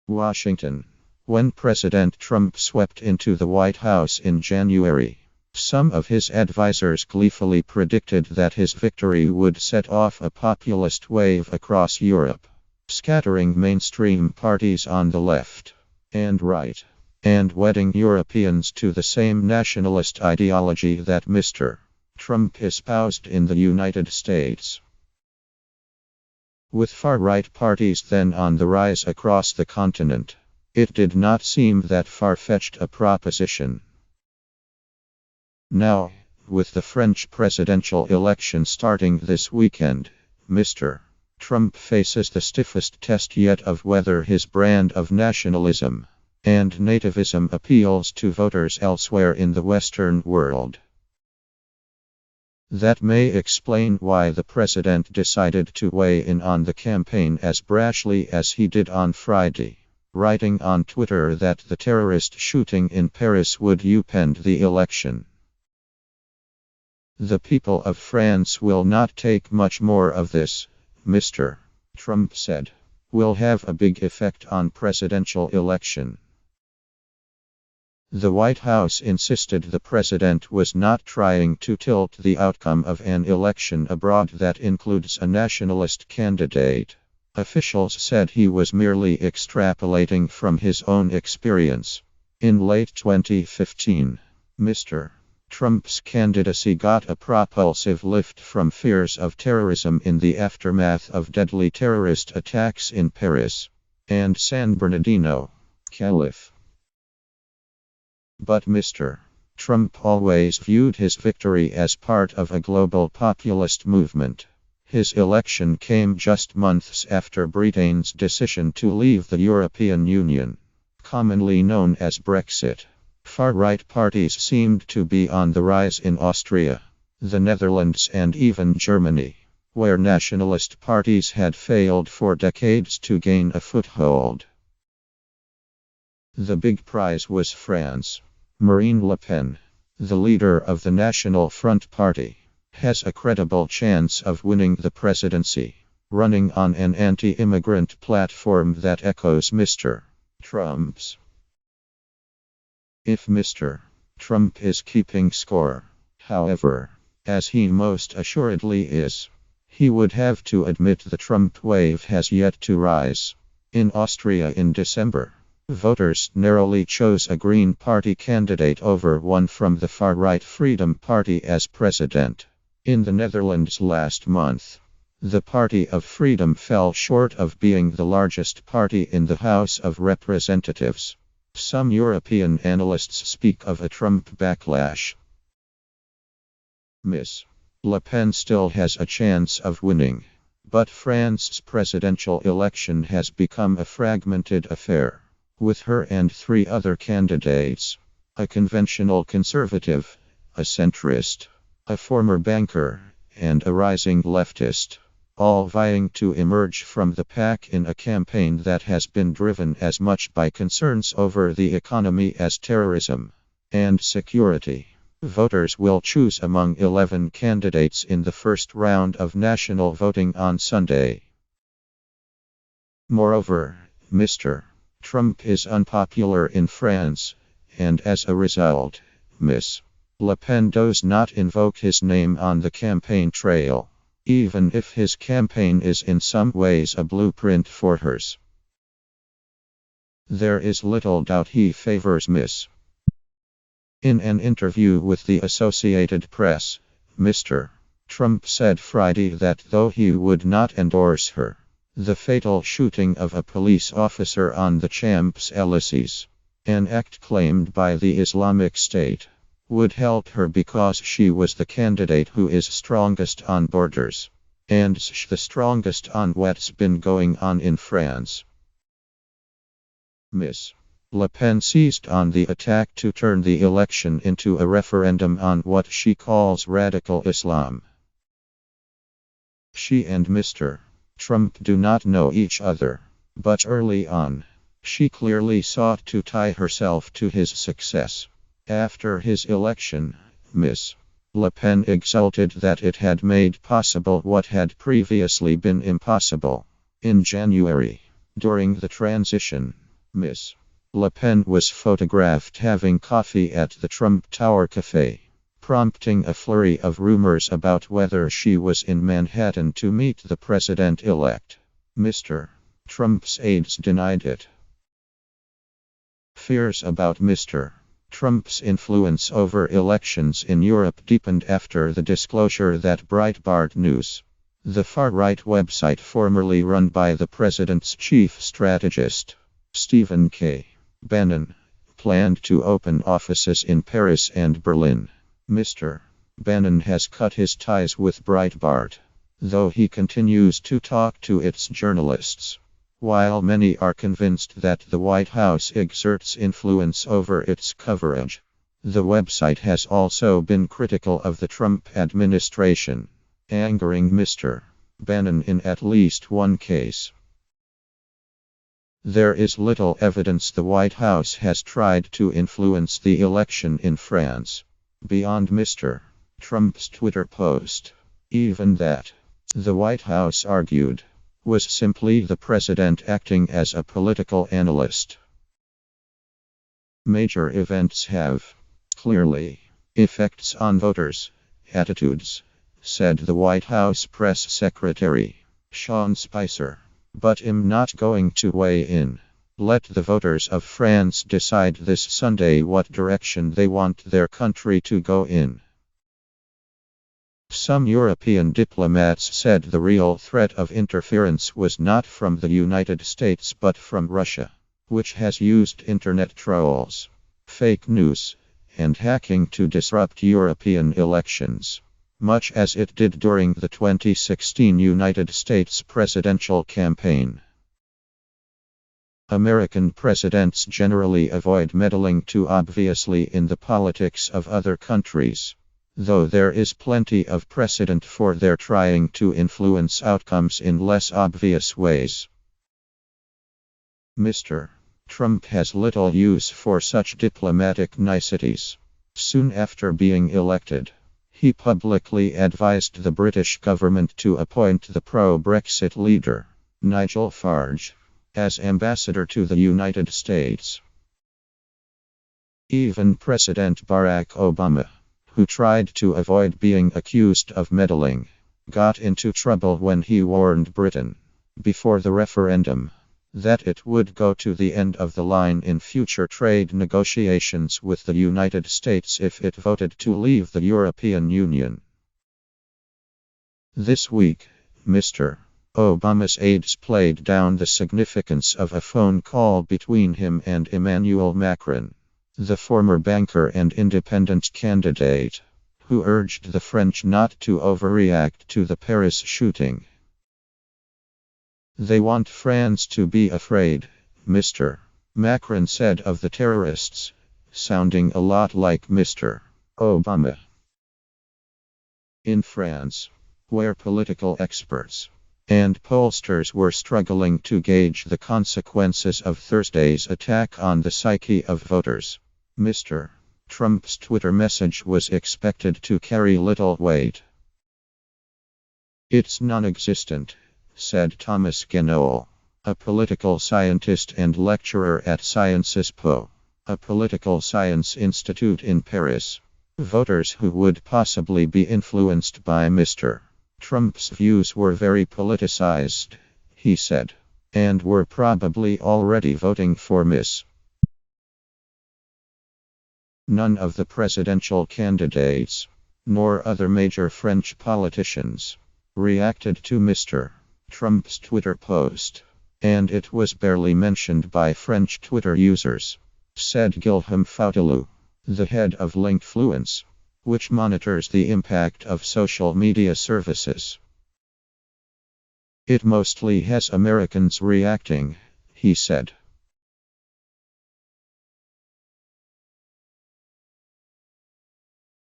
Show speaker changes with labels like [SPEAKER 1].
[SPEAKER 1] Washington. When President Trump swept into the White House in January, some of his advisors gleefully predicted that his victory would set off a populist wave across Europe, scattering mainstream parties on the left and right, and wedding Europeans to the same nationalist ideology that Mr. Trump espoused in the United States. With far-right parties then on the rise across the continent, it did not seem that far-fetched a proposition. Now, with the French presidential election starting this weekend, Mr. Trump faces the stiffest test yet of whether his brand of nationalism and nativism appeals to voters elsewhere in the Western world. That may explain why the president decided to weigh in on the campaign as brashly as he did on Friday, writing on Twitter that the terrorist shooting in Paris would upend the election. "The people of France will not take much more of this," Mr. Trump said. "Will have a big effect on presidential election." The White House insisted the president was not trying to tilt the outcome of an election abroad that includes a nationalist candidate. Officials said he was merely extrapolating from his own experience. In late 2015, Mr. Trump's candidacy got a propulsive lift from fears of terrorism in the aftermath of deadly terrorist attacks in Paris and San Bernardino, Calif. But Mr. Trump always viewed his victory as part of a global populist movement. His election came just months after Britain's decision to leave the European Union, commonly known as Brexit. Far-right parties seemed to be on the rise in Austria, the Netherlands and even Germany, where nationalist parties had failed for decades to gain a foothold. The big prize was France. Marine Le Pen, the leader of the National Front Party, has a credible chance of winning the presidency, running on an anti-immigrant platform that echoes Mr. Trump's. If Mr. Trump is keeping score, however, as he most assuredly is, he would have to admit the Trump wave has yet to rise. In Austria in December, voters narrowly chose a Green Party candidate over one from the far-right Freedom Party as president. In the Netherlands last month, the Party of Freedom fell short of being the largest party in the House of Representatives. Some European analysts speak of a Trump backlash. Ms. Le Pen still has a chance of winning, but France's presidential election has become a fragmented affair, with her and three other candidates: a conventional conservative, a centrist, a former banker, and a rising leftist, all vying to emerge from the pack in a campaign that has been driven as much by concerns over the economy as terrorism and security. Voters will choose among 11 candidates in the first round of national voting on Sunday. Moreover, Mr. Trump is unpopular in France, and as a result, Ms. Le Pen does not invoke his name on the campaign trail, even if his campaign is in some ways a blueprint for hers. There is little doubt he favors Ms. In an interview with the Associated Press, Mr. Trump said Friday that though he would not endorse her, the fatal shooting of a police officer on the Champs-Élysées, an act claimed by the Islamic State, would help her because she was the candidate who is strongest on borders, and the strongest on what's been going on in France. Ms. Le Pen seized on the attack to turn the election into a referendum on what she calls radical Islam. She and Mr. Trump do not know each other, but early on, she clearly sought to tie herself to his success. After his election, Ms. Le Pen exulted that it had made possible what had previously been impossible. In January, during the transition, Miss Le Pen was photographed having coffee at the Trump Tower Cafe, prompting a flurry of rumors about whether she was in Manhattan to meet the president-elect. Mr. Trump's aides denied it. Fears about Mr. Trump's influence over elections in Europe deepened after the disclosure that Breitbart News, the far-right website formerly run by the president's chief strategist, Stephen K. Bannon, planned to open offices in Paris and Berlin. Mr. Bannon has cut his ties with Breitbart, though he continues to talk to its journalists. While many are convinced that the White House exerts influence over its coverage, the website has also been critical of the Trump administration, angering Mr. Bannon in at least one case. There is little evidence the White House has tried to influence the election in France, beyond Mr. Trump's Twitter post. Even that, the White House argued, was simply the president acting as a political analyst. Major events have, clearly, effects on voters' attitudes, said the White House press secretary, Sean Spicer. But I'm not going to weigh in. Let the voters of France decide this Sunday what direction they want their country to go in. Some European diplomats said the real threat of interference was not from the United States but from Russia, which has used internet trolls, fake news, and hacking to disrupt European elections, much as it did during the 2016 United States presidential campaign. American presidents generally avoid meddling too obviously in the politics of other countries, though there is plenty of precedent for their trying to influence outcomes in less obvious ways. Mr. Trump has little use for such diplomatic niceties. Soon after being elected, he publicly advised the British government to appoint the pro-Brexit leader, Nigel Farage, as ambassador to the United States. Even President Barack Obama, who tried to avoid being accused of meddling, got into trouble when he warned Britain, before the referendum, that it would go to the end of the line in future trade negotiations with the United States if it voted to leave the European Union. This week, Mr. Obama's aides played down the significance of a phone call between him and Emmanuel Macron, the former banker and independent candidate, who urged the French not to overreact to the Paris shooting. They want France to be afraid, Mr. Macron said of the terrorists, sounding a lot like Mr. Obama. In France, where political experts and pollsters were struggling to gauge the consequences of Thursday's attack on the psyche of voters, Mr. Trump's Twitter message was expected to carry little weight. It's non-existent, said Thomas Guénol, a political scientist and lecturer at Sciences Po, a political science institute in Paris. Voters who would possibly be influenced by Mr. Trump's views were very politicized, he said, and were probably already voting for Ms. None of the presidential candidates, nor other major French politicians, reacted to Mr. Trump's Twitter post, and it was barely mentioned by French Twitter users, said Guillaume Fautelou, the head of Linkfluence, which monitors the impact of social media services. It mostly has Americans reacting, he said.